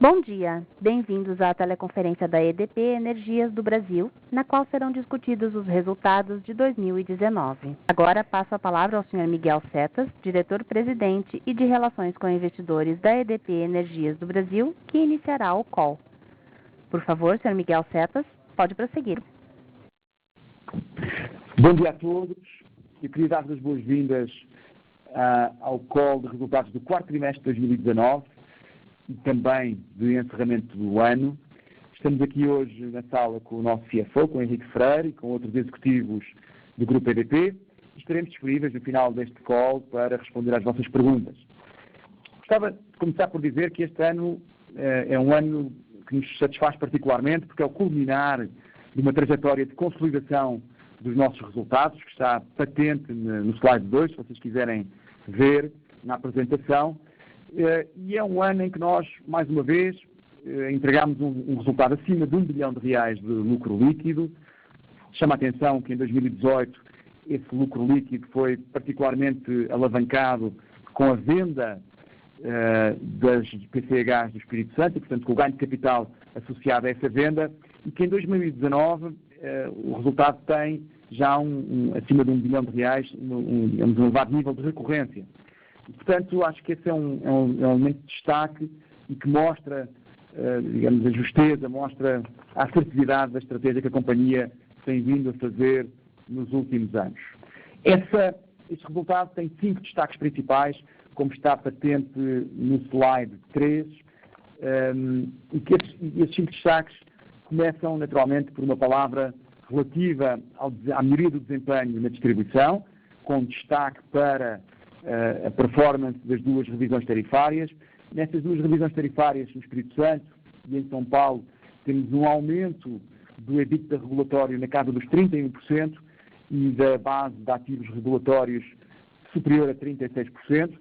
Bom dia, bem-vindos à teleconferência da EDP Energias do Brasil, na qual serão discutidos os resultados de 2019. Agora passo a palavra ao Sr. Miguel Setas, diretor-presidente e de Relações com Investidores da EDP Energias do Brasil, que iniciará o call. Por favor, Sr. Miguel Setas, pode prosseguir. Bom dia a todos. Eu queria dar as boas-vindas ao call de resultados do quarto trimestre de 2019 e também de encerramento do ano. Estamos aqui hoje na sala com o nosso CFO, com o Henrique Freire e com outros executivos do Grupo EDP. Estaremos disponíveis no final deste call para responder às vossas perguntas. Gostava de começar por dizer que este ano é um ano que nos satisfaz particularmente porque é o culminar de uma trajetória de consolidação dos nossos resultados, que está patente no slide 2, se vocês quiserem ver na apresentação. E é um ano em que nós, mais uma vez, entregámos um resultado acima de R$1 bilhão de lucro líquido. Chama a atenção que em 2018 esse lucro líquido foi particularmente alavancado com a venda das PCHs do Espírito Santo, e, portanto, com o ganho de capital associado a essa venda, e que em 2019 o resultado tem já acima de R$1 bilhão, um elevado nível de recorrência. E, portanto, acho que esse é um elemento de destaque e que mostra, digamos, a justeza, mostra a assertividade da estratégia que a companhia tem vindo a fazer nos últimos anos. Este resultado tem 5 destaques principais, como está patente no slide 3, e que esses 5 destaques começam naturalmente por uma palavra relativa à melhoria do desempenho na distribuição, com destaque para a performance das duas revisões tarifárias. Nestas duas revisões tarifárias, no Espírito Santo e em São Paulo, temos um aumento do EBITDA regulatório na casa dos 31% e da base de ativos regulatórios superior a 36%,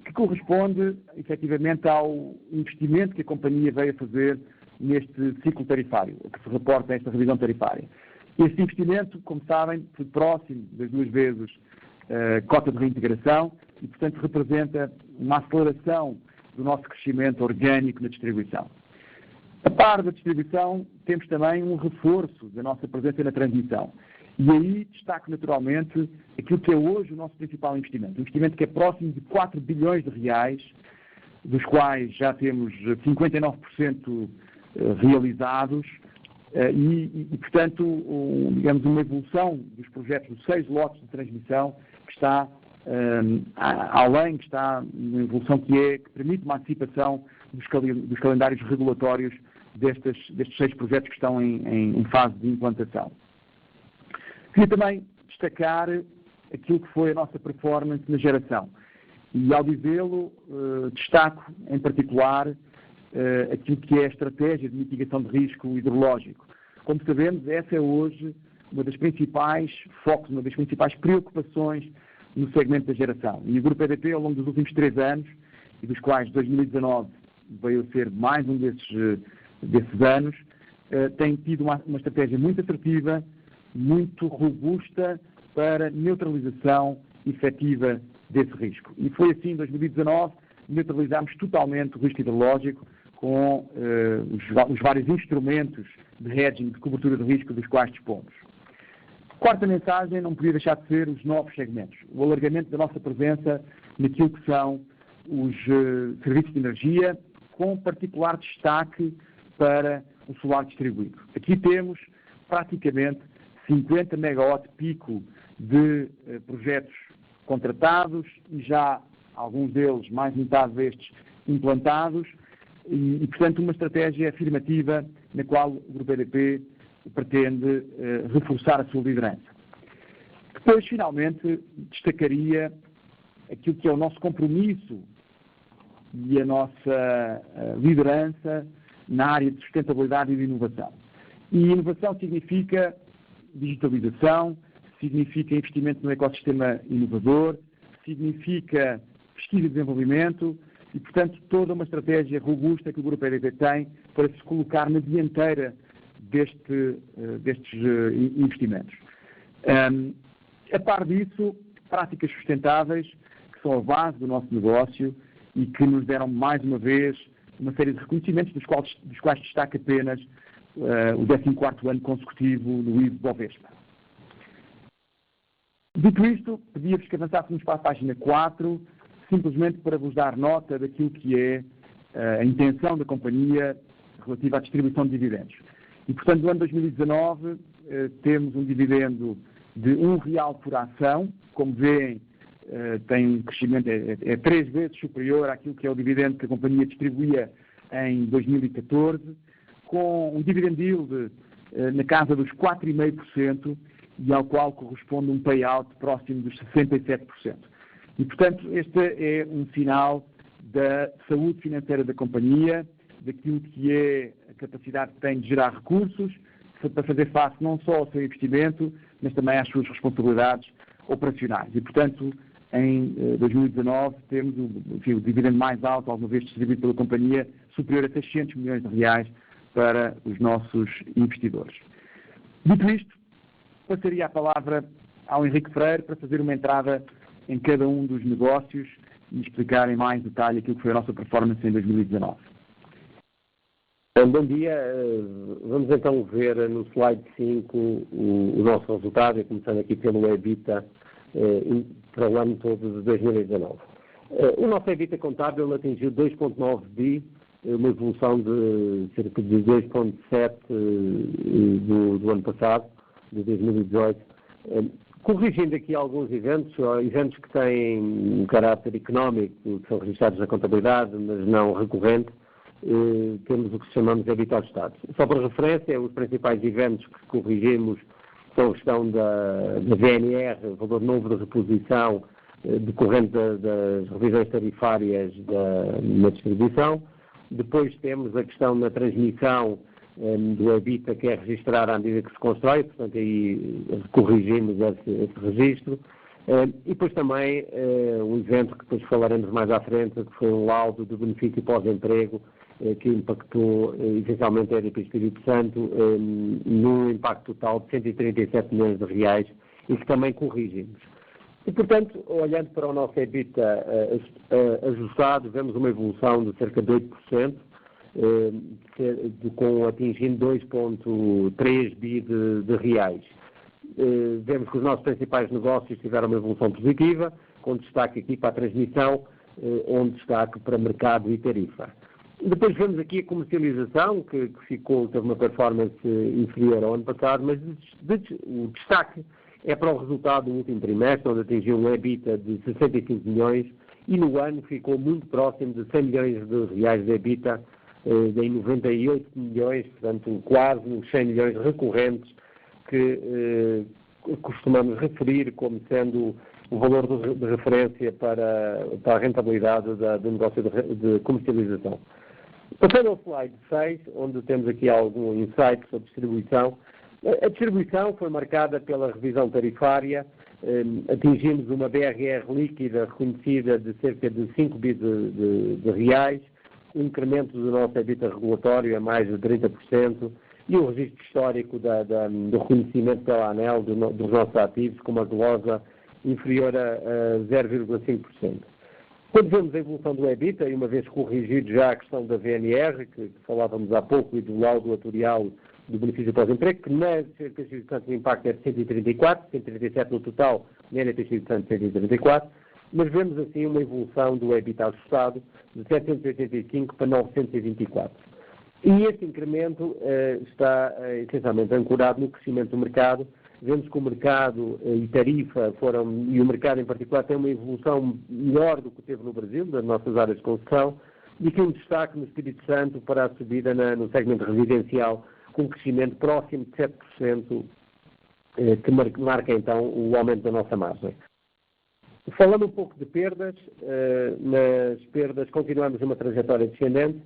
que corresponde, efetivamente, ao investimento que a companhia veio a fazer neste ciclo tarifário, que se reporta a esta revisão tarifária. Este investimento, como sabem, foi próximo das 2 vezes cota de reintegração e, portanto, representa uma aceleração do nosso crescimento orgânico na distribuição. A par da distribuição, temos também um reforço da nossa presença na transmissão. E aí destaco naturalmente aquilo que é hoje o nosso principal investimento. Um investimento que é próximo de R$4 bilhões, dos quais já temos 59% realizados, e portanto, digamos, uma evolução dos projetos dos 6 lotes de transmissão que está além, que está uma evolução que permite uma antecipação dos calendários regulatórios destes 6 projetos que estão em fase de implantação. Queria também destacar aquilo que foi a nossa performance na geração. E ao dizê-lo, destaco em particular aquilo que é a estratégia de mitigação de risco hidrológico. Como sabemos, essa é hoje uma das principais focos, uma das principais preocupações no segmento da geração. E o Grupo EDP, ao longo dos últimos 3 anos, e dos quais 2019 veio a ser mais um desses anos, tem tido uma estratégia muito assertiva, muito robusta para neutralização efetiva desse risco. E foi assim, em 2019, neutralizámos totalmente o risco hidrológico com os vários instrumentos de hedging, de cobertura de risco dos quais dispomos. Quarta mensagem não podia deixar de ser os novos segmentos. O alargamento da nossa presença naquilo que são os serviços de energia, com particular destaque para o solar distribuído. Aqui temos praticamente 50 megawatt pico de projetos contratados e já alguns deles, mais metade destes, implantados e, portanto, uma estratégia afirmativa na qual o Grupo EDP pretende reforçar a sua liderança. Depois, finalmente, destacaria aquilo que é o nosso compromisso e a nossa liderança na área de sustentabilidade e de inovação. E inovação significa digitalização, significa investimento no ecossistema inovador, significa pesquisa e desenvolvimento e, portanto, toda uma estratégia robusta que o Grupo EDP tem para se colocar na dianteira destes investimentos. A par disso, práticas sustentáveis, que são a base do nosso negócio e que nos deram, mais uma vez, uma série de reconhecimentos, dos quais destaca apenas o 14º ano consecutivo no Ibovespa. Dito isto, pedia-vos que avançássemos para a página 4, simplesmente para vos dar nota daquilo que é a intenção da companhia relativa à distribuição de dividendos. E, portanto, no ano 2019, temos um dividendo de R$1 por ação. Como veem, tem um crescimento, é 3 vezes superior àquilo que é o dividendo que a companhia distribuía em 2014, com um dividend yield na casa dos 4,5% e ao qual corresponde um payout próximo dos 67%. E, portanto, este é um sinal da saúde financeira da companhia, daquilo que é a capacidade que tem de gerar recursos para fazer face não só ao seu investimento, mas também às suas responsabilidades operacionais. E, portanto, em 2019 temos o dividendo mais alto alguma vez distribuído pela companhia, superior a R$600 milhões para os nossos investidores. Dito isto, passaria a palavra ao Henrique Freire para fazer uma entrada em cada um dos negócios e explicar em mais detalhe aquilo que foi a nossa performance em 2019. Bom dia. Vamos então ver no slide 5 o nosso resultado, começando aqui pelo EBITDA para o ano todo de 2019. O nosso EBITDA contábil atingiu 2,9 bi, uma evolução de cerca de 2,7 do ano passado, de 2018. Corrigindo aqui alguns eventos que têm um caráter económico, que são registrados na contabilidade, mas não recorrente, temos o que chamamos de EBITDA ajustado. Só para referência, os principais eventos que corrigimos são a questão da VNR, valor novo de reposição, decorrente das revisões tarifárias na distribuição. Depois temos a questão da transmissão do EBITDA, que é registrar à medida que se constrói, portanto aí corrigimos esse registro. E depois também um evento que depois falaremos mais à frente, que foi um laudo do benefício pós-emprego, que impactou essencialmente a EDP Espírito Santo num impacto total de R$137 milhões e que também corrigimos. E, portanto, olhando para o nosso EBITDA ajustado, vemos uma evolução de cerca de 8%, atingindo 2,3 bi de reais. Vemos que os nossos principais negócios tiveram uma evolução positiva, com destaque aqui para a transmissão, onde destaque para mercado e tarifa. Depois vemos aqui a comercialização, que teve uma performance inferior ao ano passado, mas o destaque é para o resultado do último trimestre, onde atingiu um EBITDA de 65 milhões e no ano ficou muito próximo de 100 milhões de reais de EBITDA, em 98 milhões, portanto quase uns 100 milhões recorrentes, que costumamos referir como sendo o valor de referência para a rentabilidade do negócio de comercialização. Passando ao slide 6, onde temos aqui algum insight sobre distribuição. A distribuição foi marcada pela revisão tarifária, atingimos uma BRR líquida reconhecida de cerca de 5 bi de reais, um incremento do nosso EBITDA regulatório a mais de 30% e o registro histórico do reconhecimento pela ANEEL dos nossos ativos com uma glosa inferior a 0,5%. Quando vemos a evolução do EBITDA, e uma vez corrigido já a questão da VNR, que falávamos há pouco, e do laudo atuarial do benefício pós-emprego, que na EDP Espírito Santo o impacto é de 137 no total, na EDP Espírito Santo 134, mas vemos assim uma evolução do EBITDA ajustado de 785 para 924. E este incremento está essencialmente ancorado no crescimento do mercado. Vemos que o mercado e tarifa e o mercado em particular tem uma evolução melhor do que teve no Brasil, das nossas áreas de construção, e aqui um destaque no Espírito Santo para a subida no segmento residencial, com um crescimento próximo de 7%, que marca então o aumento da nossa margem. Falando um pouco de perdas, nas perdas continuamos uma trajetória descendente,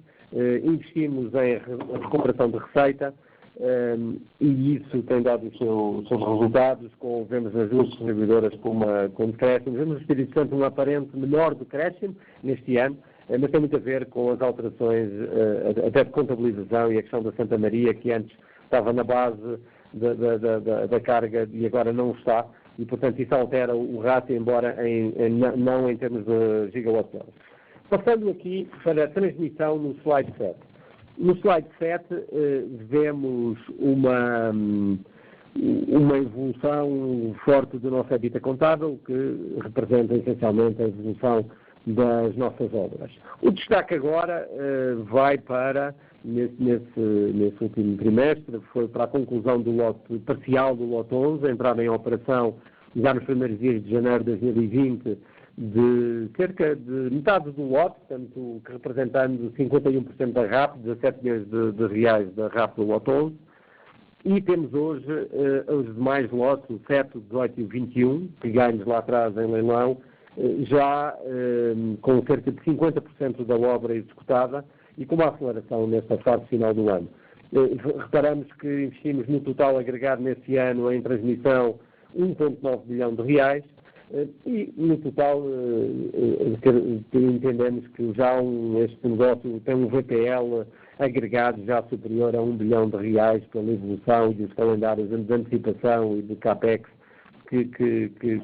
investimos em recuperação de receita, e isso tem dado os seus resultados, vemos nas duas distribuidoras com decréscimo. Vemos no Espírito Santo um aparente menor decréscimo neste ano, mas tem muito a ver com as alterações até de contabilização e a questão da Santa Maria, que antes estava na base da carga e agora não está, e portanto isso altera o ratio, embora não em termos de gigawatt-horas. Passando aqui para a transmissão no slide 7. No slide 7 vemos uma evolução forte do nosso EBITDA contábil, que representa essencialmente a evolução das nossas obras. O destaque agora vai para, nesse último trimestre, foi para a conclusão do lote parcial do lote 11, entrada em operação já nos primeiros dias de janeiro de 2020, de cerca de metade do lote, portanto, representando 51% da RAP, 17 milhões de reais da RAP do lote 11. E temos hoje os demais lotes, o 7, o 18 e o 21, que ganhamos lá atrás em leilão, já com cerca de 50% da obra executada e com uma aceleração nesta fase final do ano. Reparamos que investimos no total agregado nesse ano em transmissão 1,9 bilhão de reais e no total entendemos que já este negócio tem um VPL agregado já superior a 1 bilhão de reais pela evolução e dos calendários de antecipação e de CAPEX que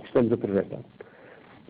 estamos a projetar.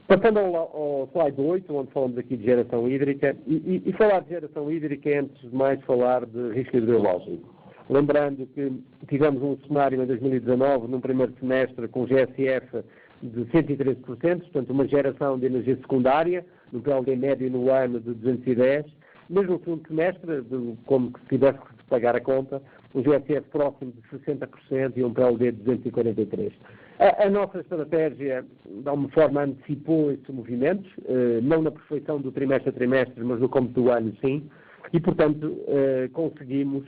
Passando ao slide 8, onde falamos aqui de geração hídrica, e falar de geração hídrica é, antes de mais, falar de risco hidrológico. Lembrando que tivemos um cenário em 2019, num primeiro semestre, com GSF de 113%, portanto uma geração de energia secundária, no PLD médio no ano de 210%, mesmo no segundo semestre, como se tivesse que pagar a conta, um GSF próximo de 60% e um PLD de 243%. A nossa estratégia, de alguma forma, antecipou estes movimentos, não na perfeição do trimestre a trimestre, mas no cômputo do ano, sim, e, portanto, conseguimos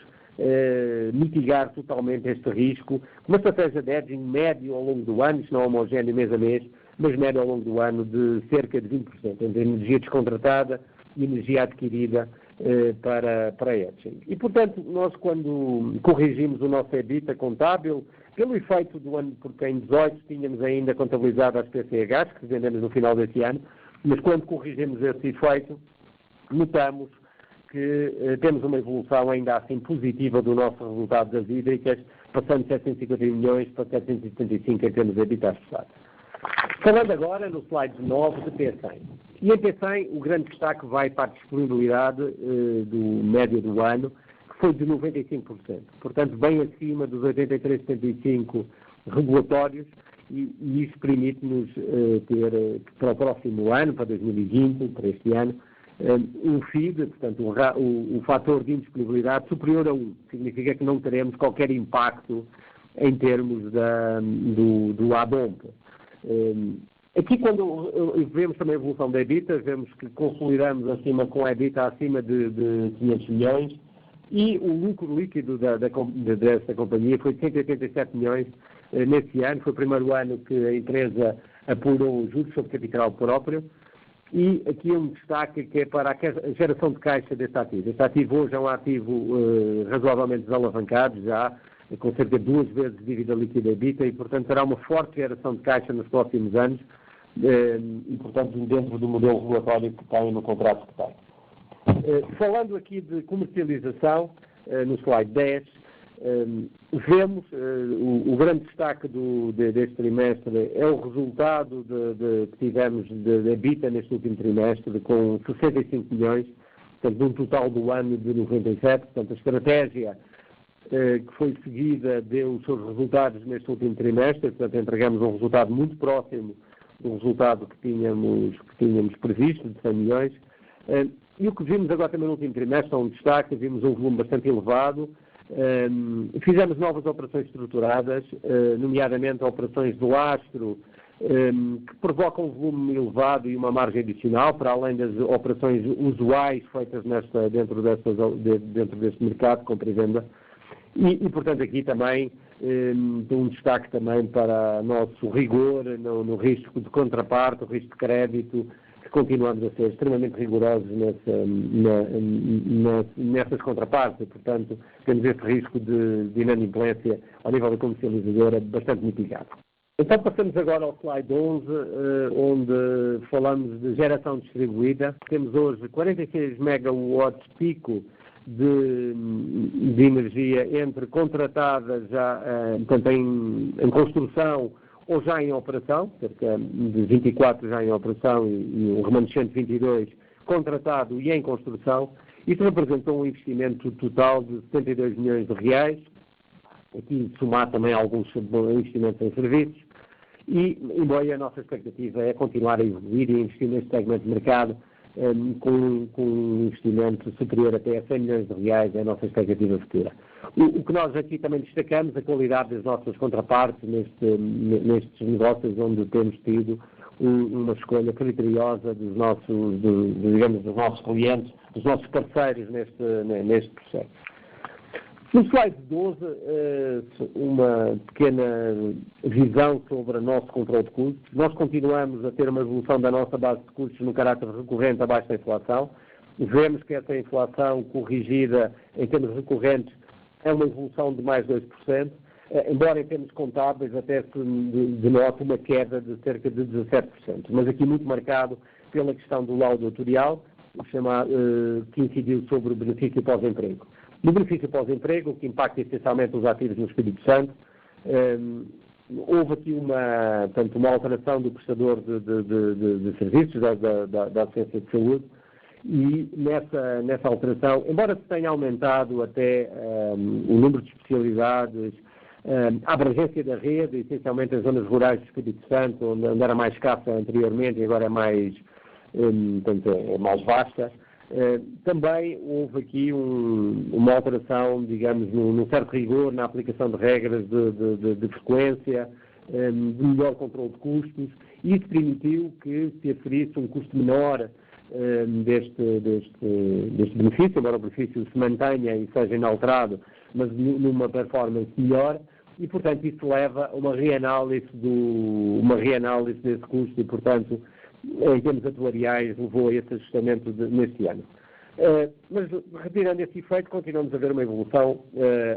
mitigar totalmente este risco, uma estratégia de hedging médio ao longo do ano, isto não é homogéneo mês a mês, mas médio ao longo do ano de cerca de 20%, entre energia descontratada e energia adquirida para hedging. E, portanto, nós quando corrigimos o nosso EBITDA contábil, pelo efeito do ano, porque em 18 tínhamos ainda contabilizado as PCHs, que vendemos no final desse ano, mas quando corrigimos esse efeito, notamos que temos uma evolução ainda assim positiva do nosso resultado das hídricas, passando de 751 milhões para 775 em termos de EBITDA ajustado. Falando agora no slide 9 de P100. E em P100 o grande destaque vai para a disponibilidade do médio do ano, que foi de 95%. Portanto, bem acima dos 83,75% regulatórios, e isso permite-nos ter para o próximo ano, para 2020, para este ano, um FID, portanto, o fator de indisponibilidade superior a 1. Significa que não teremos qualquer impacto em termos do ABOMP. Aqui, quando vemos também a evolução da EBITDA, vemos que consolidamos com a EBITDA acima de 500 milhões e o lucro líquido dessa companhia foi de 187 milhões nesse ano. Foi o primeiro ano que a empresa apurou juros sobre capital próprio. E aqui um destaque que é para a geração de caixa deste ativo. Este ativo hoje é um ativo razoavelmente desalavancado, já com cerca de 2 vezes dívida líquida EBITDA e, portanto, terá uma forte geração de caixa nos próximos anos e, portanto, dentro do modelo regulatório que tem no contrato que tem. Falando aqui de comercialização, no slide 10, vemos o grande destaque deste trimestre é o resultado que tivemos de EBITDA neste último trimestre, com 65 milhões, portanto, de um total do ano de 97. Portanto, a estratégia que foi seguida deu os seus resultados neste último trimestre, portanto, entregamos um resultado muito próximo do resultado que tínhamos previsto, de 100 milhões. E o que vimos agora também no último trimestre, é um destaque, vimos um volume bastante elevado. Fizemos novas operações estruturadas, nomeadamente operações de lastro, que provocam um volume elevado e uma margem adicional, para além das operações usuais feitas dentro deste mercado de compra e venda. E, portanto, aqui também um destaque também para o nosso rigor no risco de contraparte, o risco de crédito, que continuamos a ser extremamente rigorosos nessas contrapartes, e, portanto, temos esse risco de inadimplência ao nível da comercializadora bastante mitigado. Então passamos agora ao slide 11, onde falamos de geração distribuída. Temos hoje 46 megawatts pico de energia entre contratadas já, portanto, em construção ou já em operação, cerca de 24 já em operação e um remanescente 22 contratado e em construção. Isso representou um investimento total de 72 milhões de reais, aqui somar também alguns investimentos em serviços, e, embora a nossa expectativa é continuar a evoluir e investir neste segmento de mercado, com um investimento superior até a 100 milhões de reais, é a nossa expectativa futura. O que nós aqui também destacamos, a qualidade das nossas contrapartes nestes negócios, onde temos tido uma escolha criteriosa dos nossos clientes, dos nossos parceiros neste processo. No slide 12, uma pequena visão sobre o nosso controle de custos. Nós continuamos a ter uma evolução da nossa base de custos no caráter recorrente abaixo da inflação. Vemos que essa inflação corrigida em termos recorrentes é uma evolução de mais 2%, embora em termos contábeis até se denota uma queda de cerca de 17%, mas aqui muito marcado pela questão do laudo autorial, que incidiu sobre o benefício pós-emprego. No benefício pós-emprego, o que impacta essencialmente os ativos no Espírito Santo, houve aqui uma alteração do prestador de serviços da assistência de saúde, e nessa alteração, embora se tenha aumentado até o número de especialidades, a abrangência da rede, essencialmente em zonas rurais do Espírito Santo, onde era mais escassa anteriormente e agora é mais vasta, também houve aqui uma alteração, digamos, num certo rigor na aplicação de regras de frequência, de melhor controle de custos, e isso permitiu que se aferisse um custo menor deste benefício, embora o benefício se mantenha e seja inalterado, mas numa performance melhor, e portanto isso leva a uma reanálise desse custo e, portanto, em termos atuariais, levou a esse ajustamento neste ano. Mas, retirando esse efeito, continuamos a ver uma evolução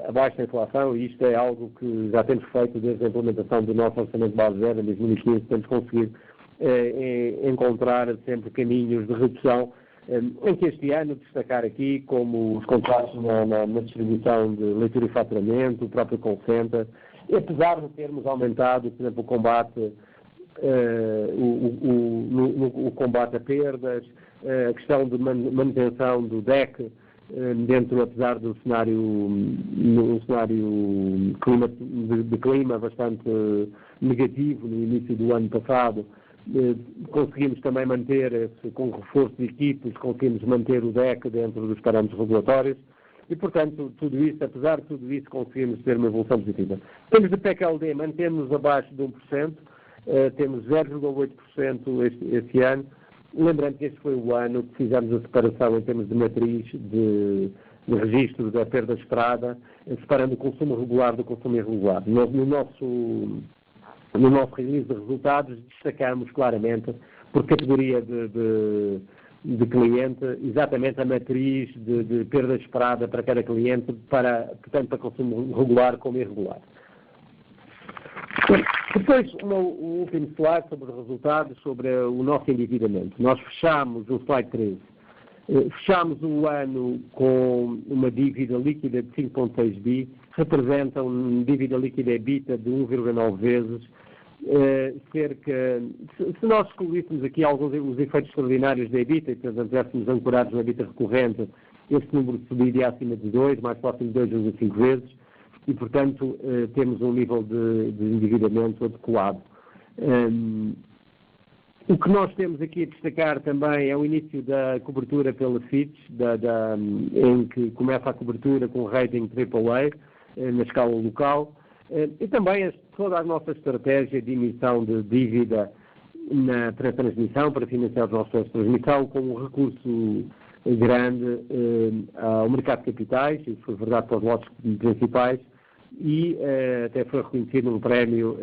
abaixo da inflação, e isto é algo que já temos feito desde a implementação do nosso orçamento de base zero em 2015, temos conseguido encontrar sempre caminhos de redução, em que este ano destacar aqui como os contratos na distribuição de leitura e faturamento, o próprio call center, apesar de termos aumentado, por exemplo, o combate o combate a perdas, a questão de manutenção do DEC, apesar do cenário de clima bastante negativo no início do ano passado, conseguimos também manter, com reforço de equipes, conseguimos manter o DEC dentro dos parâmetros regulatórios e, portanto, apesar de tudo isso, conseguimos ter uma evolução positiva. Temos de PEC-LD, mantemos abaixo de 1%, temos 0,8% este ano. Lembrando que este foi o ano que fizemos a separação em termos de matriz de registro da perda esperada, separando o consumo regular do consumo irregular. No nosso release de resultados destacamos claramente, por categoria de cliente, exatamente a matriz de perda esperada para cada cliente, tanto para consumo regular como irregular. Depois, o último slide sobre os resultados, sobre o nosso endividamento. Nós fechamos, o slide 13, fechamos o ano com uma dívida líquida de 5,6 bi, representa uma dívida líquida EBITDA de 1,9 vezes, se nós excluíssemos aqui alguns os efeitos extraordinários da EBITDA, e portanto estivéssemos ancorados na EBITDA recorrente, este número subiria acima de 2, mais próximo de 2,5 vezes, e portanto temos um nível de endividamento adequado. O que nós temos aqui a destacar também é o início da cobertura pela Fitch, em que começa a cobertura com o rating AAA na escala local, e também toda a nossa estratégia de emissão de dívida para a transmissão, para financiar os nossos processos de transmissão, com um recurso grande ao mercado de capitais, isso foi verdade para os lotes principais, e até foi reconhecido um prémio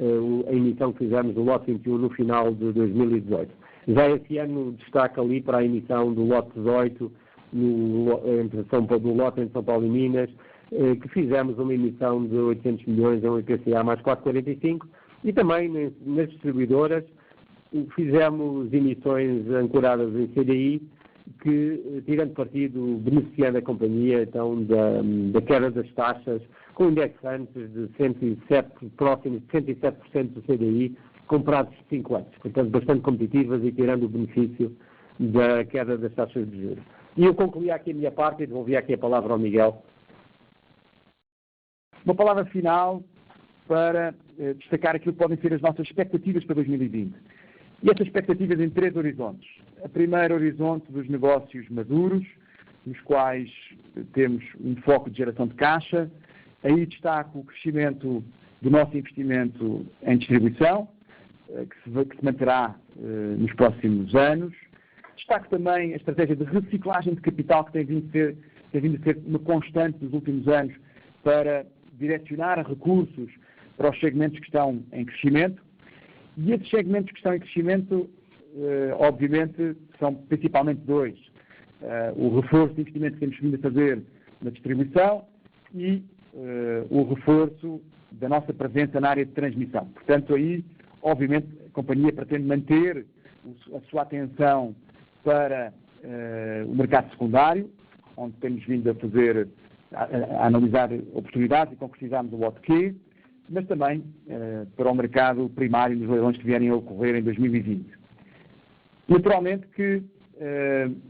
a emissão que fizemos do lote 21 no final de 2018. Já esse ano destaca ali para a emissão do lote 18 do lote entre São Paulo e Minas, que fizemos uma emissão de 800 milhões em um IPCA mais 4,45, e também nas distribuidoras fizemos emissões ancoradas em CDI, que, tirando partido, beneficiando a companhia então, da queda das taxas, com indexantes de 107, próximos de 107% do CDI, comprados de 5 anos. Portanto, bastante competitivas e tirando o benefício da queda das taxas de juros. E eu concluía aqui a minha parte e devolvia aqui a palavra ao Miguel. Uma palavra final para destacar aquilo que podem ser as nossas expectativas para 2020. E essas expectativas em 3 horizontes. A primeira horizonte dos negócios maduros, nos quais temos um foco de geração de caixa. Aí destaco o crescimento do nosso investimento em distribuição, que se manterá nos próximos anos. Destaco também a estratégia de reciclagem de capital que tem vindo a ser uma constante nos últimos anos para direcionar recursos para os segmentos que estão em crescimento. E esses segmentos que estão em crescimento, obviamente, são principalmente 2. O reforço de investimento que temos vindo a fazer na distribuição e o reforço da nossa presença na área de transmissão. Portanto, aí, obviamente, a companhia pretende manter a sua atenção para o mercado secundário, onde temos vindo a analisar oportunidades e concretizarmos o OTQ, mas também para o mercado primário nos leilões que vierem a ocorrer em 2020. Naturalmente que,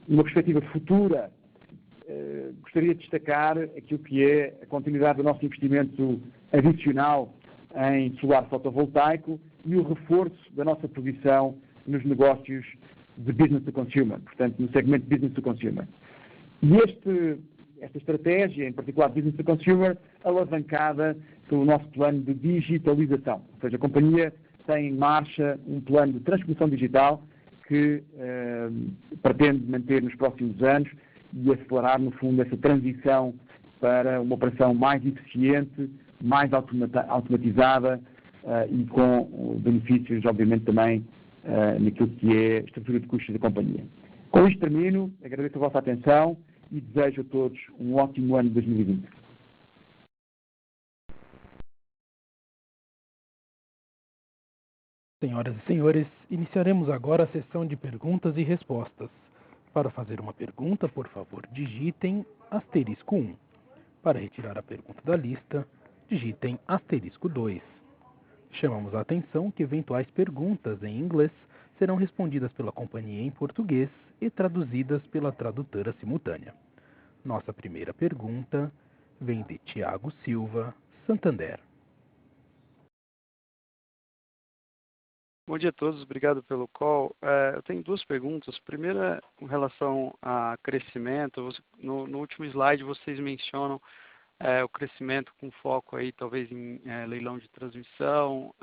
numa perspectiva futura, gostaria de destacar aquilo que é a continuidade do nosso investimento adicional em solar fotovoltaico e o reforço da nossa posição nos negócios de business to consumer, portanto, no segmento business to consumer. E esta estratégia, em particular business to consumer, alavancada pelo nosso plano de digitalização. Ou seja, a companhia tem em marcha um plano de transformação digital que pretende manter nos próximos anos e acelerar, no fundo, essa transição para uma operação mais eficiente, mais automatizada e com benefícios, obviamente, também naquilo que é a estrutura de custos da companhia. Com isto termino, agradeço a vossa atenção e desejo a todos um ótimo ano de 2020. Senhoras e senhores, iniciaremos agora a sessão de perguntas e respostas. Para fazer uma pergunta, por favor, digitem *1. Para retirar a pergunta da lista, digitem *2. Chamamos a atenção que eventuais perguntas em inglês serão respondidas pela companhia em português e traduzidas pela tradutora simultânea. Nossa primeira pergunta vem de Thiago Silva, Santander. Bom dia a todos, obrigado pelo call. Eu tenho 2 perguntas. Primeira, com relação a crescimento. No último slide vocês mencionam o crescimento com foco aí talvez em leilão de transmissão.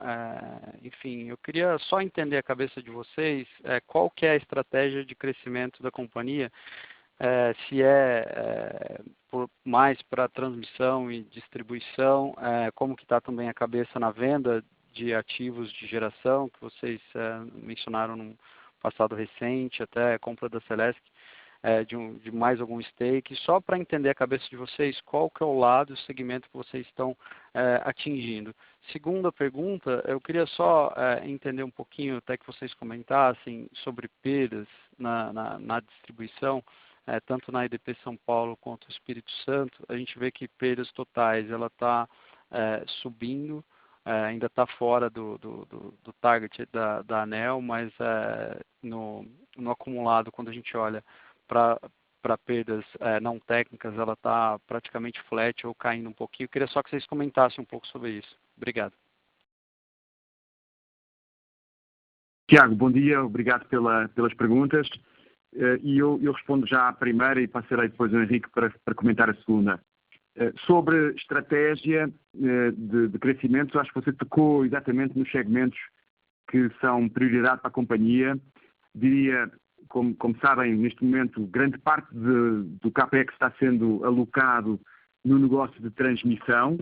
Enfim, eu queria só entender a cabeça de vocês, qual que é a estratégia de crescimento da companhia, se mais para transmissão e distribuição, como que está também a cabeça na venda de ativos de geração, que vocês mencionaram no passado recente, até a compra da Celesc, de mais algum stake, só para entender a cabeça de vocês, qual que é o lado, o segmento que vocês estão atingindo. Segunda pergunta, eu queria só entender um pouquinho, até que vocês comentassem, sobre perdas na distribuição, tanto na EDP São Paulo quanto no Espírito Santo. A gente vê que perdas totais, ela está subindo, ainda está fora do target da ANEEL, mas no acumulado, quando a gente olha para perdas não técnicas, ela está praticamente flat ou caindo um pouquinho. Eu queria só que vocês comentassem um pouco sobre isso. Obrigado. Tiago, bom dia, obrigado pelas perguntas. E eu respondo já à primeira e passarei depois ao Henrique para comentar a segunda. Sobre estratégia de crescimento, acho que você tocou exatamente nos segmentos que são prioridade para a companhia. Diria, como sabem, neste momento, grande parte do CAPEX está sendo alocado no negócio de transmissão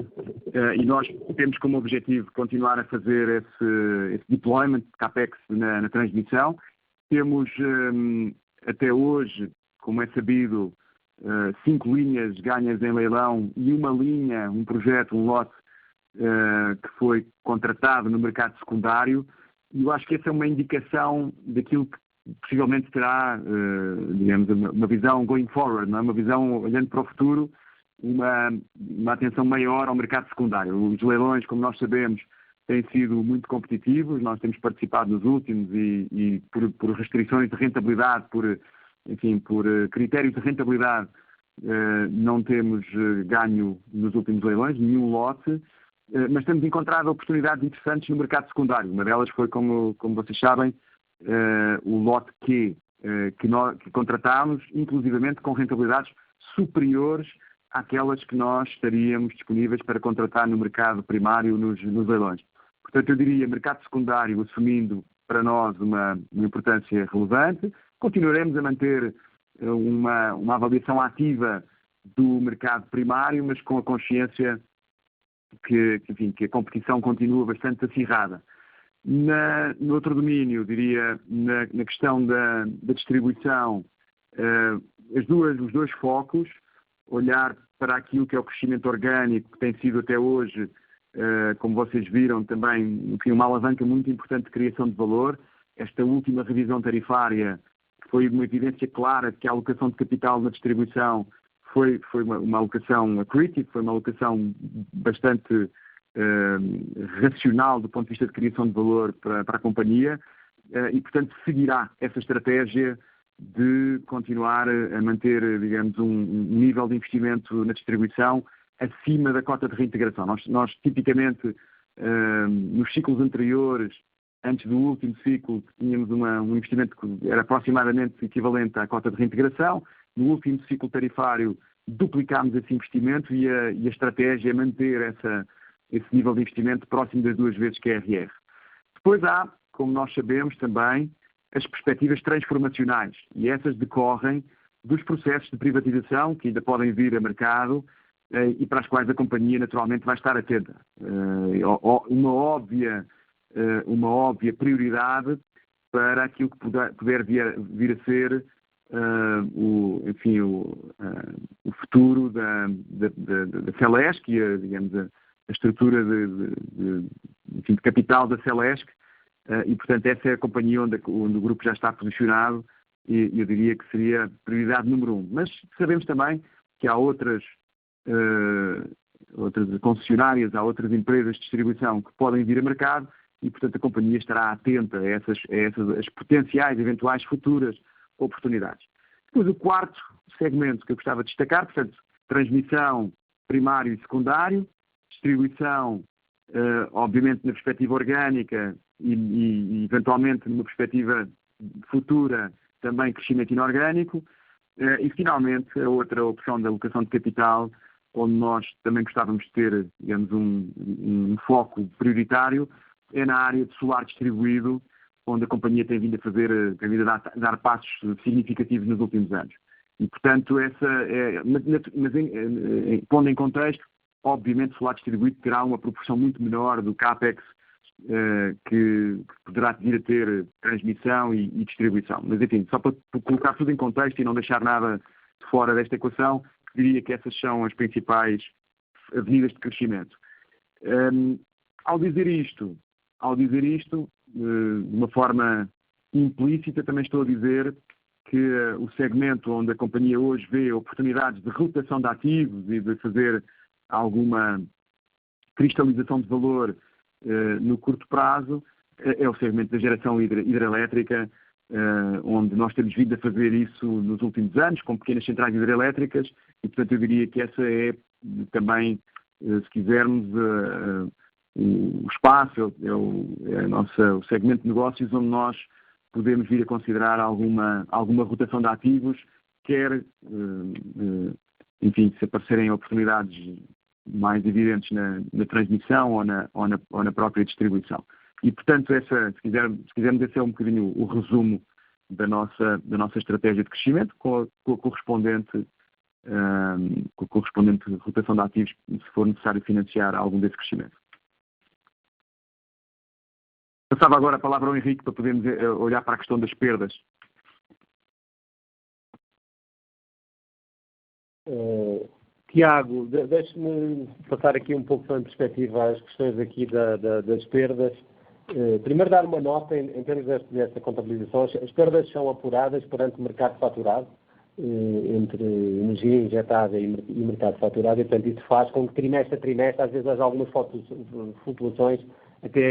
e nós temos como objetivo continuar a fazer esse deployment de CAPEX na transmissão. Temos, até hoje, como é sabido, 5 linhas ganhas em leilão e uma linha, um projeto, um lote que foi contratado no mercado secundário. E eu acho que essa é uma indicação daquilo que possivelmente terá, digamos, uma visão going forward, não é? Uma visão olhando para o futuro, uma atenção maior ao mercado secundário. Os leilões, como nós sabemos, têm sido muito competitivos. Nós temos participado nos últimos e por restrições de rentabilidade, por critérios de rentabilidade, não temos ganho nos últimos leilões, nenhum lote, mas temos encontrado oportunidades interessantes no mercado secundário. Uma delas foi, como vocês sabem, o lote Q, que contratámos, inclusivamente com rentabilidades superiores àquelas que nós estaríamos disponíveis para contratar no mercado primário nos leilões. Portanto, eu diria, mercado secundário assumindo para nós uma importância relevante. Continuaremos a manter uma avaliação ativa do mercado primário, mas com a consciência que a competição continua bastante acirrada. No outro domínio, diria, na questão da distribuição, os dois focos, olhar para aquilo que é o crescimento orgânico, que tem sido até hoje, como vocês viram também, uma alavanca muito importante de criação de valor. Esta última revisão tarifária foi uma evidência clara de que a alocação de capital na distribuição foi uma alocação accretive, foi uma alocação bastante racional do ponto de vista de criação de valor para a companhia e, portanto, seguirá essa estratégia de continuar a manter, digamos, um nível de investimento na distribuição acima da cota de reintegração. Nós tipicamente, nos ciclos anteriores, antes do último ciclo, tínhamos um investimento que era aproximadamente equivalente à cota de reintegração. No último ciclo tarifário, duplicámos esse investimento e a estratégia é manter esse nível de investimento próximo das 2 vezes QRR. Depois há, como nós sabemos também, as perspectivas transformacionais, e essas decorrem dos processos de privatização que ainda podem vir a mercado e para as quais a companhia naturalmente vai estar atenta. Uma óbvia prioridade para aquilo que puder vir a ser o futuro da Celesc e digamos, a estrutura de capital da Celesc, e portanto essa é a companhia onde o grupo já está posicionado e eu diria que seria a prioridade número 1. Mas sabemos também que há outras concessionárias, há outras empresas de distribuição que podem vir a mercado e portanto a companhia estará atenta a essas as potenciais, eventuais futuras oportunidades. Depois o quarto segmento que eu gostava de destacar, portanto, transmissão primário e secundário, distribuição, obviamente na perspectiva orgânica e eventualmente numa perspectiva futura também crescimento inorgânico, e finalmente a outra opção da alocação de capital, onde nós também gostávamos de ter, digamos, um foco prioritário, é na área de solar distribuído, onde a companhia tem vindo a dar passos significativos nos últimos anos. E, portanto, pondo em contexto, obviamente o solar distribuído terá uma proporção muito menor do CAPEX que poderá vir a ter transmissão e distribuição. Mas, enfim, só para colocar tudo em contexto e não deixar nada de fora desta equação, diria que essas são as principais avenidas de crescimento. Ao dizer isto, de uma forma implícita, também estou a dizer que o segmento onde a companhia hoje vê oportunidades de rotação de ativos e de fazer alguma cristalização de valor no curto prazo é o segmento da geração hidrelétrica, onde nós temos vindo a fazer isso nos últimos anos, com pequenas centrais hidrelétricas, e portanto eu diria que essa é também, se quisermos, o espaço, o segmento de negócios onde nós podemos vir a considerar alguma rotação de ativos, quer, enfim, se aparecerem oportunidades mais evidentes na transmissão ou na própria distribuição. E, portanto, se quisermos, esse é um bocadinho o resumo da nossa estratégia de crescimento, com a correspondente rotação de ativos, se for necessário financiar algum desse crescimento. Passava agora a palavra ao Henrique para podermos olhar para a questão das perdas. Tiago, deixe-me passar aqui um pouco em perspectiva as questões aqui das perdas. Primeiro dar uma nota em termos desta contabilização. As perdas são apuradas perante o mercado faturado, entre energia injetada e mercado faturado, e portanto isso faz com que trimestre a trimestre, às vezes haja algumas flutuações até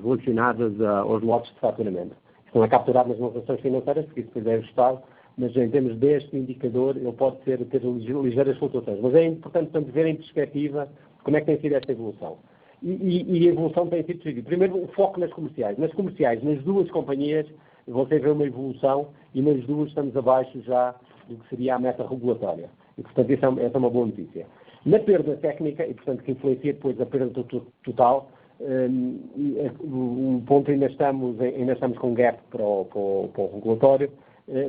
relacionadas aos lotes de faturamento. Estão a capturar nas relações financeiras, porque isso depois é ajustado, mas em termos deste indicador, ele pode ter ligeiras flutuações. Mas é importante, portanto, ver em perspectiva como é que tem sido esta evolução. E a evolução tem sido seguida. Primeiro, o foco nas comerciais. Nas comerciais, nas duas companhias, você vê uma evolução e nas duas estamos abaixo já do que seria a meta regulatória. E, portanto, essa é uma boa notícia. Na perda técnica, e, portanto, que influencia depois a perda total, um ponto ainda estamos com gap para o regulatório,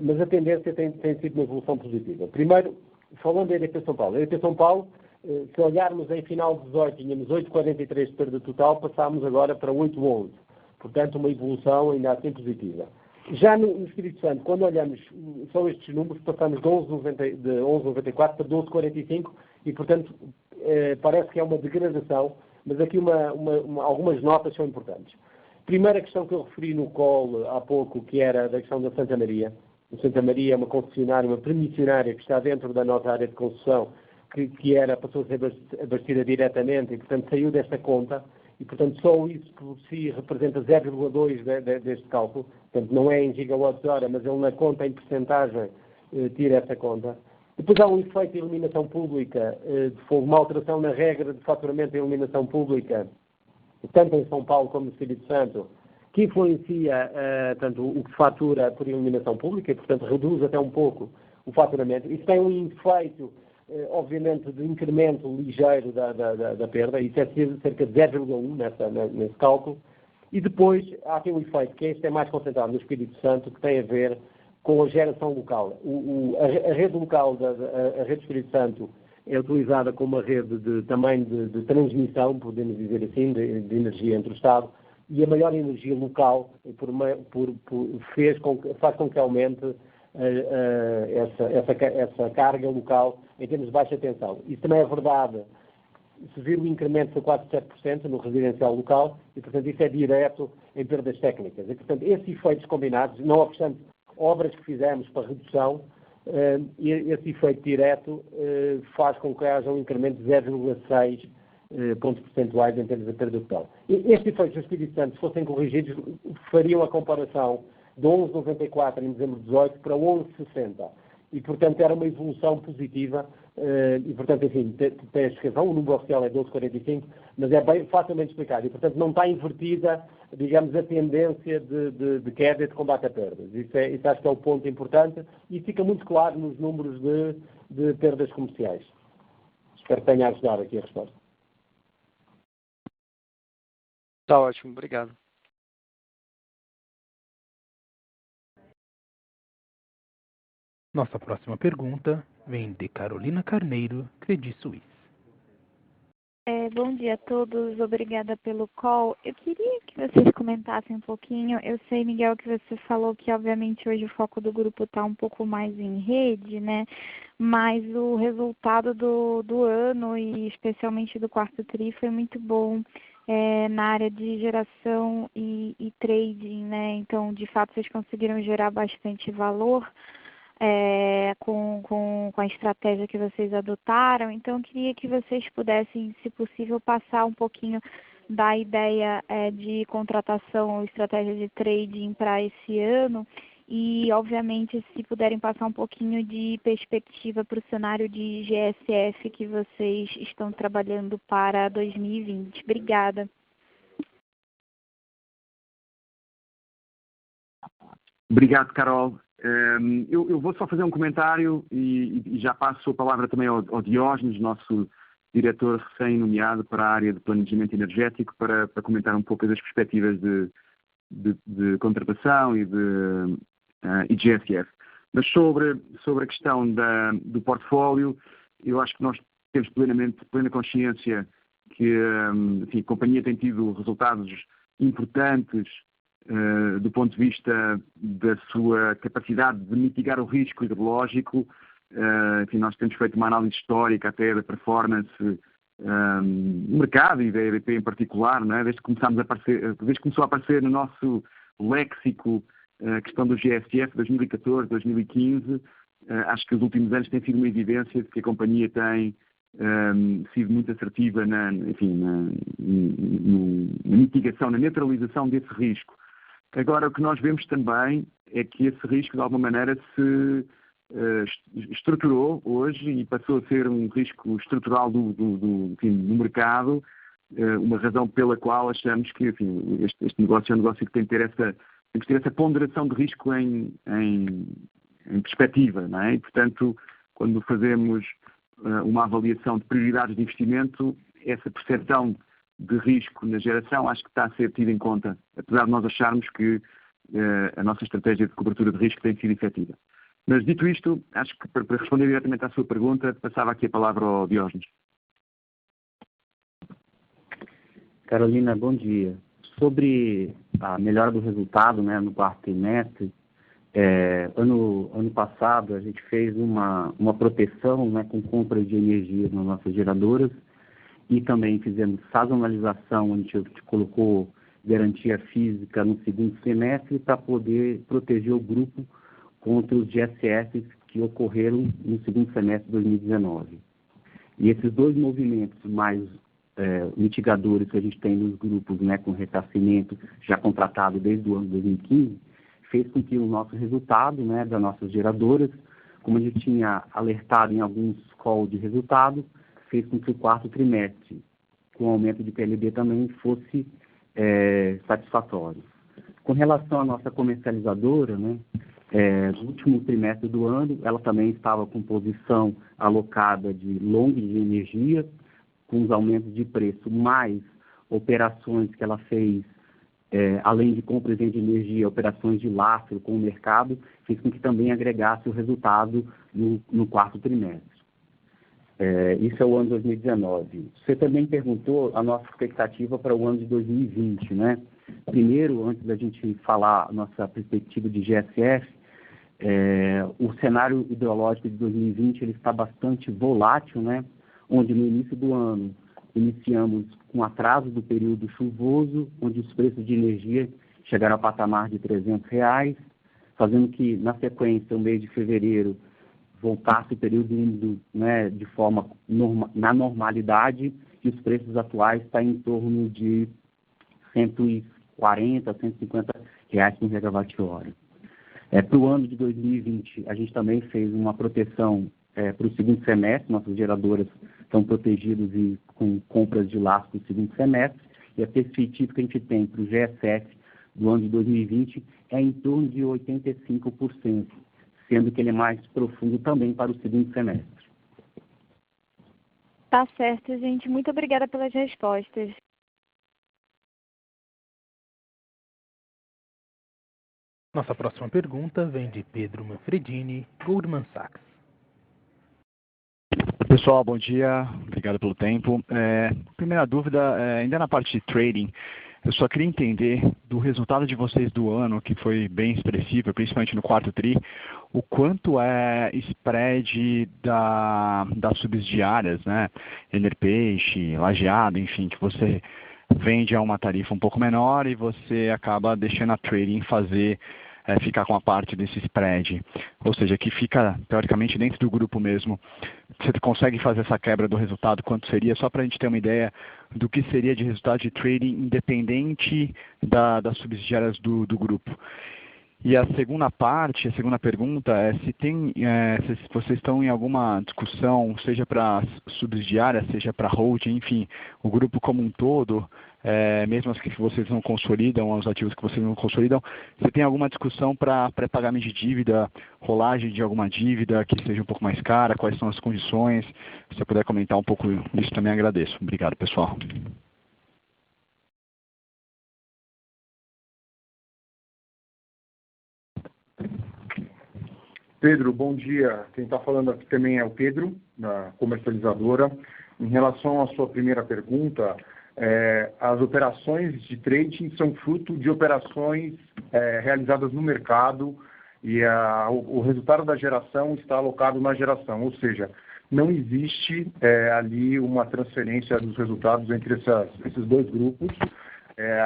mas a tendência tem sido uma evolução positiva. Primeiro, falando da EDP São Paulo. A EDP São Paulo, se olharmos em final de 18, tínhamos 8,43 de perda total, passámos agora para 8,11. Portanto, uma evolução ainda assim positiva. Já no Espírito Santo, quando olhamos só estes números, passamos de 11,94 para 12,45 e, portanto, parece que é uma degradação, mas aqui algumas notas são importantes. Primeira questão que eu referi no call há pouco, que era da questão da Santa Maria. O Santa Maria é uma concessionária, uma permissionária que está dentro da nossa área de concessão, que passou a ser abastecida diretamente e, portanto, saiu desta conta. E, portanto, só isso por si representa 0,2 deste cálculo. Portanto, não é em gigawatts-hora, mas ele na conta, em percentagem, tira essa conta. Depois há um efeito de iluminação pública, houve uma alteração na regra de faturamento da iluminação pública, tanto em São Paulo como no Espírito Santo, que influencia tanto o que se fatura por iluminação pública e, portanto, reduz até um pouco o faturamento. Isso tem um efeito, obviamente, de incremento ligeiro da perda, isso é cerca de 0,1 nesse cálculo. E depois há aqui um efeito, que este é mais concentrado no Espírito Santo, que tem a ver com a geração local. A rede local, a rede do Espírito Santo, é utilizada como uma rede também de transmissão, podemos dizer assim, de energia entre o Estado, e a maior energia local faz com que aumente essa carga local em termos de baixa tensão. Isso também é verdade. Se vir o incremento foi quase 7% no residencial local e, portanto, isso é direto em perdas técnicas. E, portanto, esses efeitos combinados, não obstante obras que fizemos para redução, esse efeito direto faz com que haja um incremento de 0,6 pontos percentuais em termos de perda total. Estes efeitos do Espírito Santo, se fossem corrigidos, fariam a comparação de 11,94 em dezembro de 18 para 11,60. E, portanto, era uma evolução positiva. E, portanto, enfim, tem a explicação. O número oficial é 12,45, mas é bem facilmente explicado. E, portanto, não está invertida, digamos, a tendência de queda e de combate a perdas. Isso acho que é o ponto importante e fica muito claro nos números de perdas comerciais. Espero que tenha ajudado aqui a resposta. Está ótimo, obrigado. Nossa próxima pergunta vem de Carolina Carneiro, Credit Suisse. Bom dia a todos, obrigada pelo call. Eu queria que vocês comentassem um pouquinho. Eu sei, Miguel, que você falou que obviamente hoje o foco do grupo está um pouco mais em rede, né? Mas o resultado do ano e especialmente do quarto tri foi muito bom na área de geração e trading, né? Então, de fato, vocês conseguiram gerar bastante valor. Com a estratégia que vocês adotaram. Então, eu queria que vocês pudessem, se possível, passar um pouquinho da ideia de contratação ou estratégia de trading para esse ano e, obviamente, se puderem passar um pouquinho de perspectiva para o cenário de GSF que vocês estão trabalhando para 2020. Obrigada. Obrigado, Carol. Eu vou só fazer um comentário e já passo a palavra também ao Diógenes, nosso diretor recém-nomeado para a área de planejamento energético, para comentar um pouco as perspectivas de contratação e de GSF. Mas sobre a questão do portfólio, eu acho que nós temos plena consciência que enfim, a companhia tem tido resultados importantes do ponto de vista da sua capacidade de mitigar o risco hidrológico. Enfim, nós temos feito uma análise histórica até da performance no mercado e da EDP em particular, não é? Desde que começou a aparecer no nosso léxico a questão do GSF 2014, 2015, acho que os últimos anos tem sido uma evidência de que a companhia tem sido muito assertiva na mitigação, na neutralização desse risco. Agora, o que nós vemos também é que esse risco, de alguma maneira, se estruturou hoje e passou a ser um risco estrutural do mercado, uma razão pela qual achamos que este negócio é um negócio que tem que ter essa ponderação de risco em perspectiva, não é? E, portanto, quando fazemos uma avaliação de prioridades de investimento, essa percepção de risco na geração acho que está a ser tida em conta, apesar de nós acharmos que a nossa estratégia de cobertura de risco tem sido efetiva. Mas, dito isto, acho que para responder diretamente à sua pergunta, passava aqui a palavra ao Diógenes. Carolina, bom dia. Sobre a melhora do resultado, né, no quarto trimestre, ano passado a gente fez uma proteção, né, com compra de energia nas nossas geradoras e também fizemos sazonalização, onde a gente colocou garantia física no segundo semestre para poder proteger o grupo contra os GSFs que ocorreram no segundo semestre de 2019. E esses dois movimentos mais mitigadores que a gente tem nos grupos, né, com ressarcimento já contratado desde o ano de 2015, fez com que o nosso resultado, né, das nossas geradoras, como a gente tinha alertado em alguns calls de resultado, fez com que o quarto trimestre, com o aumento de PLD também, fosse satisfatório. Com relação à nossa comercializadora, né, no último trimestre do ano, ela também estava com posição alocada de long de energia, com os aumentos de preço, mais operações que ela fez, além de compras de energia, operações de lastro com o mercado, fez com que também agregasse o resultado no quarto trimestre. Isso é o ano 2019. Você também perguntou a nossa expectativa para o ano de 2020, né? Primeiro, antes da gente falar a nossa perspectiva de GSF, o cenário hidrológico de 2020 ele está bastante volátil, né? Onde no início do ano iniciamos com atraso do período chuvoso, onde os preços de energia chegaram ao patamar de R$300, fazendo que, na sequência, o mês de fevereiro voltasse o período úmido, né, de forma na normalidade, e os preços atuais estão em torno de R$140, R$150 por megawatt-hora. Para o ano de 2020, a gente também fez uma proteção para o segundo semestre, nossas geradoras estão protegidas e com compras de laço para o segundo semestre, e a perspectiva que a gente tem para o GSF do ano de 2020 é em torno de 85%, sendo que ele é mais profundo também para o segundo semestre. Tá certo, gente. Muito obrigada pelas respostas. Nossa próxima pergunta vem de Pedro Manfredini, Goldman Sachs. Pessoal, bom dia. Obrigado pelo tempo. Primeira dúvida, ainda na parte de trading, eu só queria entender do resultado de vocês do ano, que foi bem expressivo, principalmente no quarto tri, o quanto é spread das subsidiárias, né? Enerpeixe, Lajeado, enfim, que você vende a uma tarifa um pouco menor e você acaba deixando a trading ficar com a parte desse spread, ou seja, que fica teoricamente dentro do grupo mesmo. Você consegue fazer essa quebra do resultado, quanto seria, só para a gente ter uma ideia do que seria de resultado de trading independente das subsidiárias do grupo. E a segunda pergunta é se vocês estão em alguma discussão, seja para subsidiária, seja para holding, enfim, o grupo como um todo, mesmo as que vocês não consolidam, os ativos que vocês não consolidam, você tem alguma discussão para pré-pagamento de dívida, rolagem de alguma dívida que seja um pouco mais cara, quais são as condições? Se você puder comentar um pouco isso também agradeço. Obrigado, pessoal. Pedro, bom dia. Quem está falando aqui também é o Pedro, da comercializadora. Em relação à sua primeira pergunta, as operações de trading são fruto de operações realizadas no mercado e o resultado da geração está alocado na geração, ou seja, não existe ali uma transferência dos resultados entre esses dois grupos.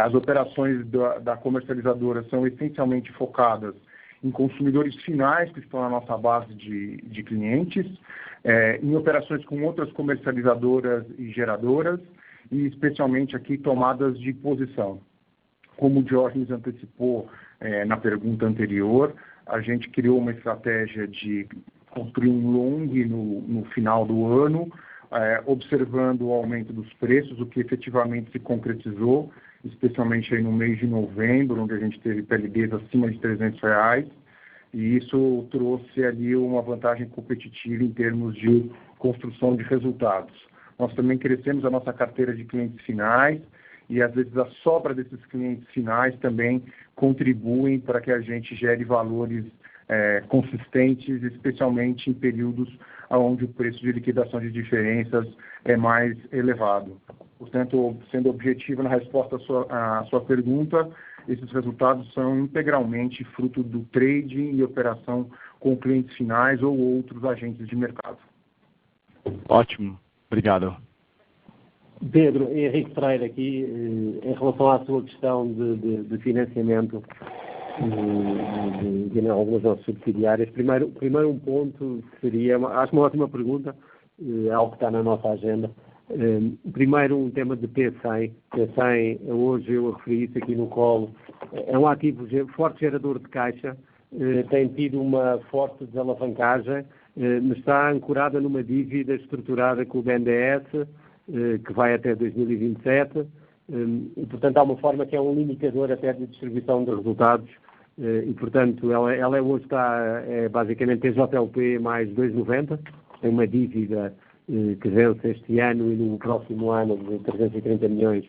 As operações da comercializadora são essencialmente focadas em consumidores finais que estão na nossa base de clientes, em operações com outras comercializadoras e geradoras, e especialmente aqui tomadas de posição. Como o Diógenes antecipou na pergunta anterior, a gente criou uma estratégia de construir um long no final do ano, observando o aumento dos preços, o que efetivamente se concretizou, especialmente aí no mês de novembro, onde a gente teve PLDs acima de R$300, e isso trouxe ali uma vantagem competitiva em termos de construção de resultados. Nós também crescemos a nossa carteira de clientes finais, e às vezes a sobra desses clientes finais também contribuem para que a gente gere valores consistentes, especialmente em períodos onde o preço de liquidação de diferenças é mais elevado. Portanto, sendo objetivo na resposta à sua pergunta, esses resultados são integralmente fruto do trading e operação com clientes finais ou outros agentes de mercado. Ótimo, obrigado. Pedro, Henrique Freire aqui, em relação à sua questão de financiamento de algumas nossas subsidiárias. Primeiro um ponto seria, acho uma ótima pergunta, algo que está na nossa agenda. Primeiro um tema de P100. P100, hoje eu referi isso aqui no colo, é um ativo forte gerador de caixa, tem tido uma forte desalavancagem, mas está ancorada numa dívida estruturada com o BNDES, que vai até 2027, e portanto há uma forma que é um limitador até de distribuição de resultados, e portanto ela hoje está basicamente TJLP mais 2,90, tem uma dívida que vence este ano e no próximo ano de 330 milhões,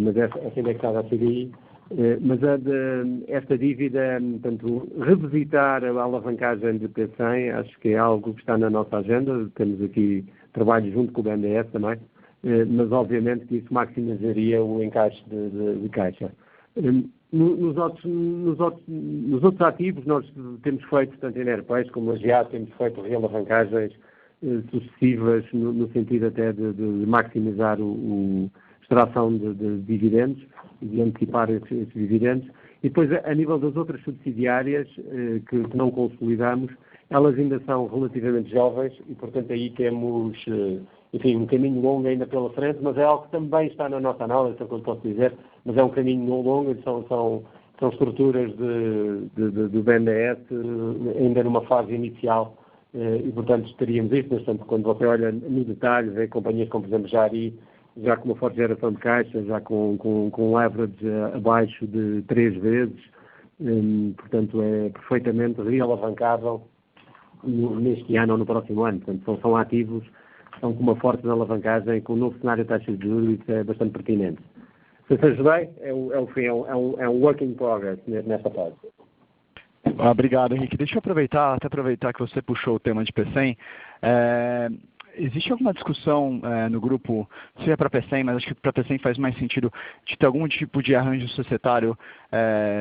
mas é indexada à CDI, mas esta dívida, portanto, revisitar a alavancagem de P100, acho que é algo que está na nossa agenda, temos aqui trabalho junto com o BNDES também, mas obviamente que isso maximizaria o encaixe de caixa. Nos outros ativos nós temos feito, tanto em Airpace como na GA, temos feito realavancagens sucessivas no sentido até de maximizar a extração de dividendos e de antecipar esses dividendos. E depois, a nível das outras subsidiárias que não consolidamos, elas ainda são relativamente jovens e, portanto, aí temos, enfim, um caminho longo ainda pela frente, mas é algo que também está na nossa análise, é o que eu posso dizer, mas é um caminho longo, são estruturas do BNDES ainda numa fase inicial e, portanto, teríamos isso, mas, portanto, quando você olha no detalhe, vê companhias como, por exemplo, Jari, já com uma forte geração de caixa, já com leverage abaixo de 3 vezes, portanto, é perfeitamente realavancável neste ano ou no próximo ano. Portanto, são ativos que estão com uma forte alavancagem, com o novo cenário de taxas de juros, isso é bastante pertinente. Se ajudei, é um work in progress nesta fase. Obrigado, Henrique. Deixa eu aproveitar que você puxou o tema de P100. Existe alguma discussão no grupo, se é para P100, mas acho que para P100 faz mais sentido, de ter algum tipo de arranjo societário,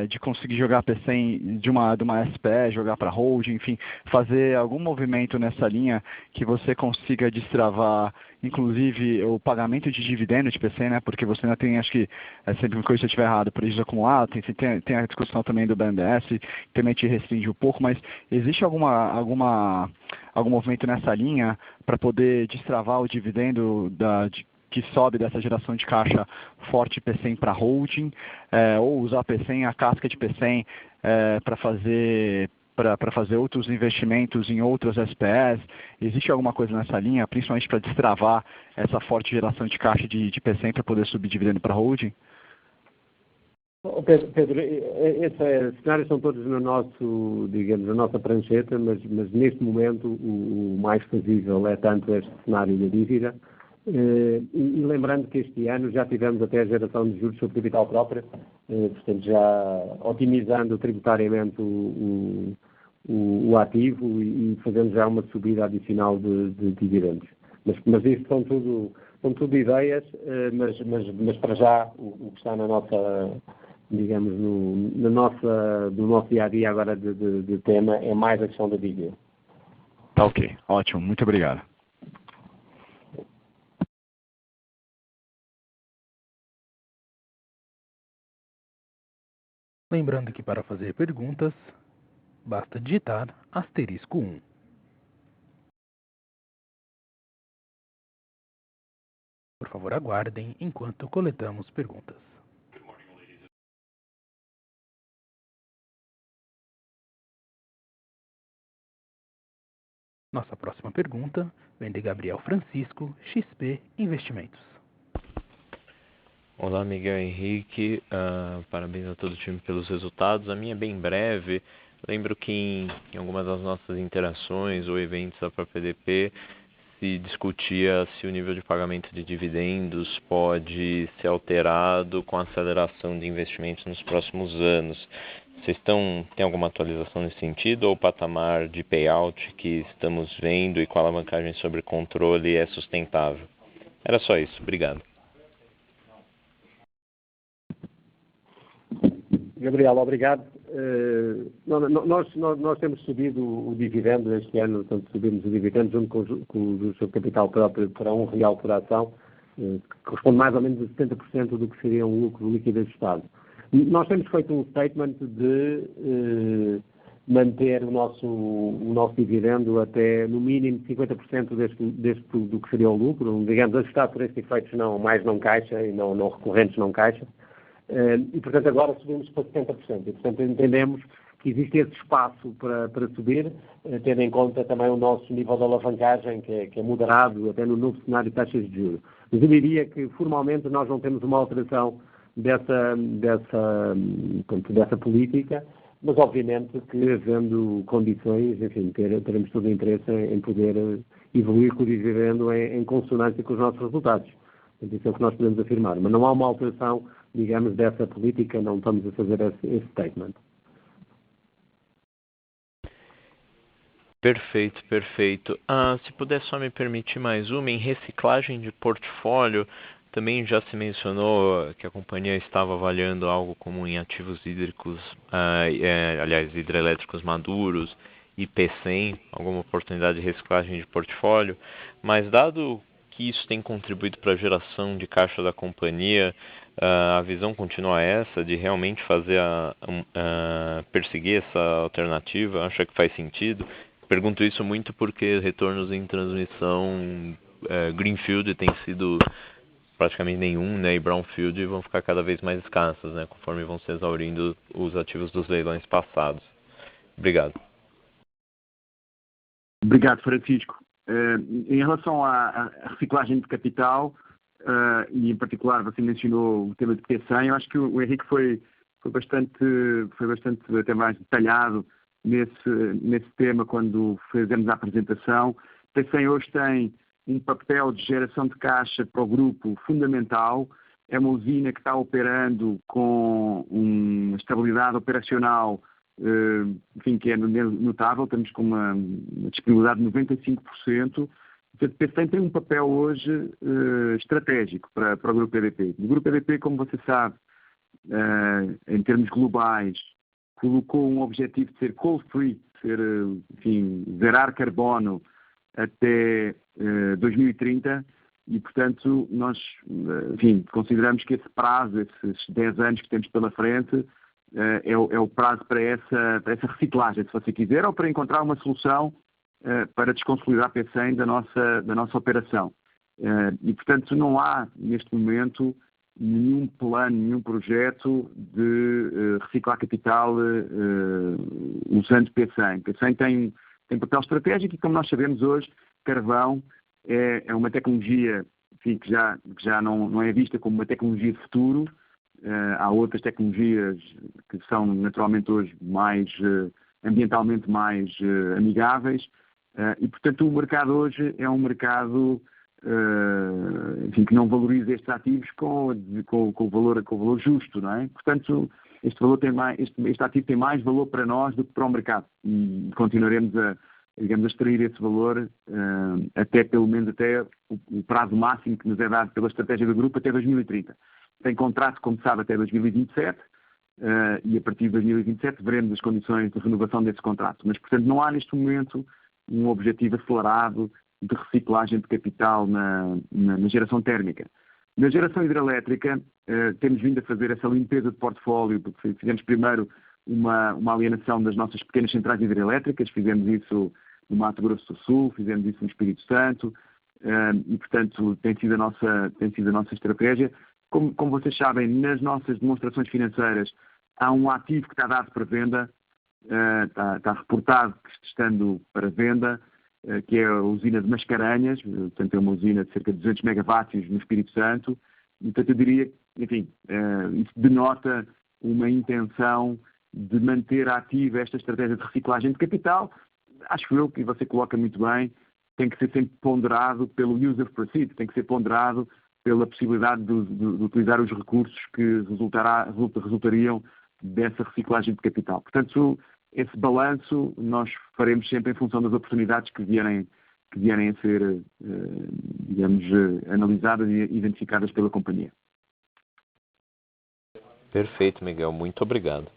de conseguir jogar P100 de uma SPE, jogar para holding, enfim, fazer algum movimento nessa linha que você consiga destravar, inclusive, o pagamento de dividendo de P100, né? Porque você ainda tem, acho que, sempre uma coisa se eu estiver errado, prejuízo acumulado, tem a discussão também do BNDES, que também te restringe um pouco, mas existe algum movimento nessa linha para poder destravar o dividendo que sobe dessa geração de caixa forte P100 para holding, ou usar P100, a casca de P100 para fazer outros investimentos em outras SPEs? Existe alguma coisa nessa linha, principalmente para destravar essa forte geração de caixa de P100 para poder subir dividendo para holding? Pedro, esses cenários são todos na nossa prancheta, mas neste momento o mais fazível é tanto este cenário da dívida, e lembrando que este ano já tivemos até a geração de juros sobre capital próprio, portanto já otimizando tributariamente o ativo e fazendo já uma subida adicional de dividendos. Mas isso são tudo ideias, mas para já o que está na nossa, digamos, no nosso dia-a-dia agora de tema é mais a questão da dívida. Tá ok, ótimo, muito obrigado. Lembrando que para fazer perguntas, basta digitar *1. Por favor, aguardem enquanto coletamos perguntas. Nossa próxima pergunta vem de Gabriel Francisco, XP Investimentos. Olá, Miguel Henrique. Parabéns a todo o time pelos resultados. A minha é bem breve. Lembro que em algumas das nossas interações ou eventos da própria EDP se discutia se o nível de pagamento de dividendos pode ser alterado com a aceleração de investimentos nos próximos anos. Vocês têm alguma atualização nesse sentido ou o patamar de payout que estamos vendo e com a alavancagem sobre controle é sustentável? Era só isso. Obrigado. Gabriel, obrigado. Nós temos subido o dividendo este ano, portanto subimos o dividendo junto com o seu capital próprio para R$1 por ação, que corresponde mais ou menos a 70% do que seria um lucro líquido ajustado. Nós temos feito um statement de manter o nosso dividendo até no mínimo 50% do que seria o lucro, digamos, ajustado por estes efeitos não caixa e não recorrentes não caixa. E, portanto, agora subimos para 70%. E, portanto, entendemos que existe esse espaço para subir, tendo em conta também o nosso nível de alavancagem, que é moderado, até no novo cenário de taxas de juros. Mas eu diria que, formalmente, nós não temos uma alteração dessa política, mas, obviamente, que, havendo condições, enfim, teremos todo o interesse em poder evoluir com o dividendo em consonância com os nossos resultados. Isso é o que nós podemos afirmar. Mas não há uma alteração, digamos, dessa política, não estamos a fazer esse statement. Perfeito, perfeito. Se puder só me permitir mais uma, em reciclagem de portfólio, também já se mencionou que a companhia estava avaliando algo como em ativos hídricos, hidrelétricos maduros, IP100, alguma oportunidade de reciclagem de portfólio, mas dado que isso tem contribuído para a geração de caixa da companhia, a visão continua essa de realmente fazer perseguir essa alternativa? Acha que faz sentido? Pergunto isso muito porque retornos em transmissão Greenfield têm sido praticamente nenhum, né, e Brownfield vão ficar cada vez mais escassas, né, conforme vão se exaurindo os ativos dos leilões passados. Obrigado. Obrigado, Francisco. Em relação à reciclagem de capital, e em particular você mencionou o tema de P100, eu acho que o Henrique foi bastante até mais detalhado nesse tema quando fizemos a apresentação. P100 hoje tem um papel de geração de caixa para o grupo fundamental, é uma usina que está operando com uma estabilidade operacional enfim, que é notável, estamos com uma disponibilidade de 95%. Portanto, P100 tem um papel hoje estratégico para o Grupo EDP. O Grupo EDP, como você sabe, em termos globais, colocou um objetivo de ser coal-free, zerar carbono até 2030 e, portanto, nós consideramos que esse prazo, esses 10 anos que temos pela frente, é o prazo para essa reciclagem, se você quiser, ou para encontrar uma solução para desconsolidar a P100 da nossa operação. E, portanto, não há, neste momento, nenhum plano, nenhum projeto de reciclar capital usando P100. P100 tem papel estratégico e, como nós sabemos hoje, carvão é uma tecnologia que já não é vista como uma tecnologia de futuro. Há outras tecnologias que são naturalmente hoje mais ambientalmente mais amigáveis e, portanto, o mercado hoje é um mercado que não valoriza estes ativos com o valor justo, não é? Portanto, este ativo tem mais valor para nós do que para o mercado e continuaremos a extrair esse valor até pelo menos até o prazo máximo que nos é dado pela estratégia do grupo até 2030. Tem contrato, como sabe, até 2027 e a partir de 2027 veremos as condições de renovação desse contrato. Mas, portanto, não há neste momento um objetivo acelerado de reciclagem de capital na geração térmica. Na geração hidrelétrica, temos vindo a fazer essa limpeza de portfólio, porque fizemos primeiro uma alienação das nossas pequenas centrais hidrelétricas. Fizemos isso no Mato Grosso do Sul, fizemos isso no Espírito Santo, e, portanto, tem sido a nossa estratégia. Como vocês sabem, nas nossas demonstrações financeiras há um ativo que está dado para venda, está reportado que estando para venda, que é a usina de Mascarenhas, portanto é uma usina de cerca de 200 megawatts no Espírito Santo. Portanto, eu diria, enfim, isso denota uma intenção de manter ativa esta estratégia de reciclagem de capital. Acho eu que você coloca muito bem, tem que ser sempre ponderado pelo use of proceeds, tem que ser ponderado pela possibilidade de utilizar os recursos que resultariam dessa reciclagem de capital. Portanto, esse balanço nós faremos sempre em função das oportunidades que vierem a ser, digamos, analisadas e identificadas pela companhia. Perfeito, Miguel. Muito obrigado.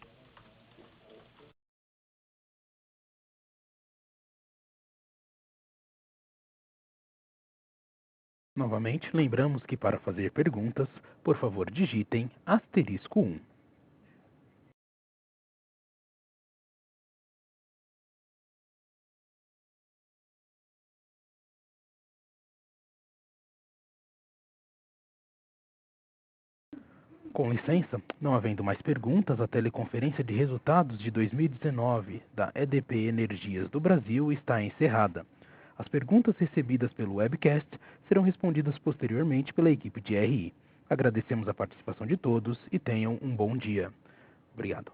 Novamente, lembramos que para fazer perguntas, por favor, digitem *1. Com licença, não havendo mais perguntas, a teleconferência de resultados de 2019 da EDP Energias do Brasil está encerrada. As perguntas recebidas pelo webcast serão respondidas posteriormente pela equipe de RI. Agradecemos a participação de todos e tenham um bom dia. Obrigado.